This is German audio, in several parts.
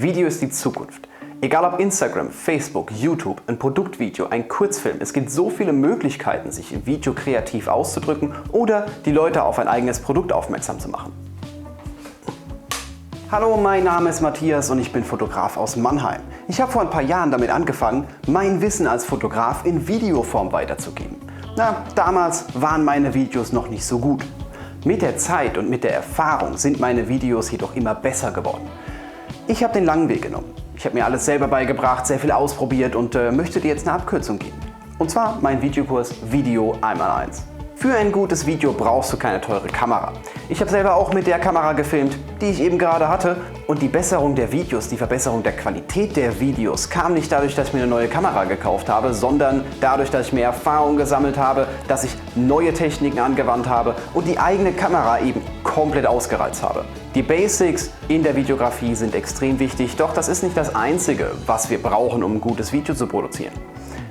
Video ist die Zukunft. Egal ob Instagram, Facebook, YouTube, ein Produktvideo, ein Kurzfilm, es gibt so viele Möglichkeiten, sich im Video kreativ auszudrücken oder die Leute auf ein eigenes Produkt aufmerksam zu machen. Hallo, mein Name ist Matthias und ich bin Fotograf aus Mannheim. Ich habe vor ein paar Jahren damit angefangen, mein Wissen als Fotograf in Videoform weiterzugeben. Damals waren meine Videos noch nicht so gut. Mit der Zeit und mit der Erfahrung sind meine Videos jedoch immer besser geworden. Ich habe den langen Weg genommen. Ich habe mir alles selber beigebracht, sehr viel ausprobiert und möchte dir jetzt eine Abkürzung geben. Und zwar mein Videokurs Video 1x1. Für ein gutes Video brauchst du keine teure Kamera. Ich habe selber auch mit der Kamera gefilmt, die ich eben gerade hatte. Und die Besserung der Videos, die Verbesserung der Qualität der Videos kam nicht dadurch, dass ich mir eine neue Kamera gekauft habe, sondern dadurch, dass ich mehr Erfahrung gesammelt habe, dass ich neue Techniken angewandt habe und die eigene Kamera eben komplett ausgereizt habe. Die Basics in der Videografie sind extrem wichtig, doch das ist nicht das Einzige, was wir brauchen, um ein gutes Video zu produzieren.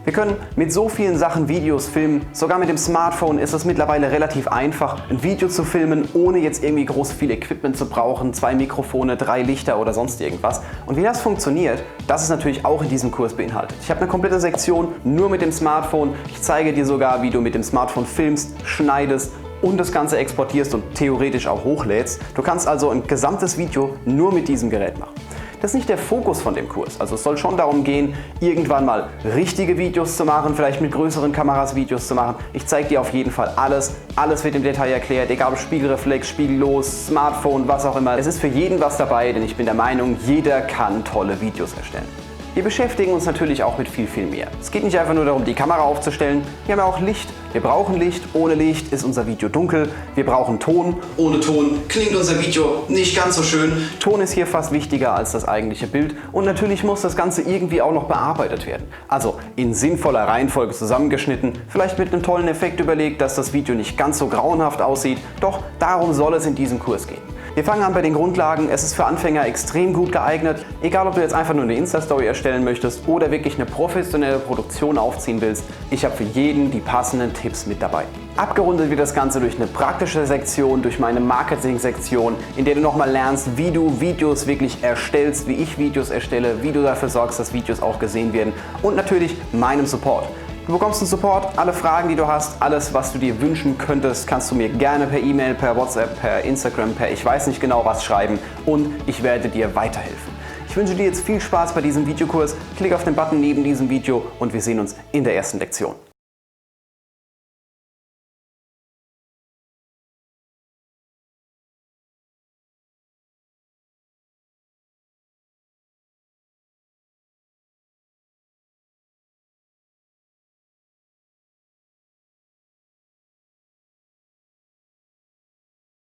Wir können mit so vielen Sachen Videos filmen, sogar mit dem Smartphone ist es mittlerweile relativ einfach, ein Video zu filmen, ohne jetzt irgendwie groß viel Equipment zu brauchen, 2 Mikrofone, 3 Lichter oder sonst irgendwas. Und wie das funktioniert, das ist natürlich auch in diesem Kurs beinhaltet. Ich habe eine komplette Sektion nur mit dem Smartphone. Ich zeige dir sogar, wie du mit dem Smartphone filmst, schneidest und das Ganze exportierst und theoretisch auch hochlädst. Du kannst also ein gesamtes Video nur mit diesem Gerät machen. Das ist nicht der Fokus von dem Kurs. Also es soll schon darum gehen, irgendwann mal richtige Videos zu machen, vielleicht mit größeren Kameras Videos zu machen. Ich zeige dir auf jeden Fall alles. Alles wird im Detail erklärt, egal ob Spiegelreflex, spiegellos, Smartphone, was auch immer. Es ist für jeden was dabei, denn ich bin der Meinung, jeder kann tolle Videos erstellen. Wir beschäftigen uns natürlich auch mit viel mehr. Es geht nicht einfach nur darum, die Kamera aufzustellen. Wir haben ja auch Licht. Wir brauchen Licht. Ohne Licht ist unser Video dunkel. Wir brauchen Ton. Ohne Ton klingt unser Video nicht ganz so schön. Ton ist hier fast wichtiger als das eigentliche Bild. Und natürlich muss das Ganze irgendwie auch noch bearbeitet werden. Also in sinnvoller Reihenfolge zusammengeschnitten, vielleicht mit einem tollen Effekt überlegt, dass das Video nicht ganz so grauenhaft aussieht. Doch darum soll es in diesem Kurs gehen. Wir fangen an bei den Grundlagen. Es ist für Anfänger extrem gut geeignet. Egal, ob du jetzt einfach nur eine Insta-Story erstellen möchtest oder wirklich eine professionelle Produktion aufziehen willst, ich habe für jeden die passenden Tipps mit dabei. Abgerundet wird das Ganze durch eine praktische Sektion, durch meine Marketing-Sektion, in der du nochmal lernst, wie du Videos wirklich erstellst, wie ich Videos erstelle, wie du dafür sorgst, dass Videos auch gesehen werden und natürlich meinem Support. Du bekommst einen Support, alle Fragen, die du hast, alles, was du dir wünschen könntest, kannst du mir gerne per E-Mail, per WhatsApp, per Instagram, per ich weiß nicht genau was schreiben und ich werde dir weiterhelfen. Ich wünsche dir jetzt viel Spaß bei diesem Videokurs. Klick auf den Button neben diesem Video und wir sehen uns in der ersten Lektion.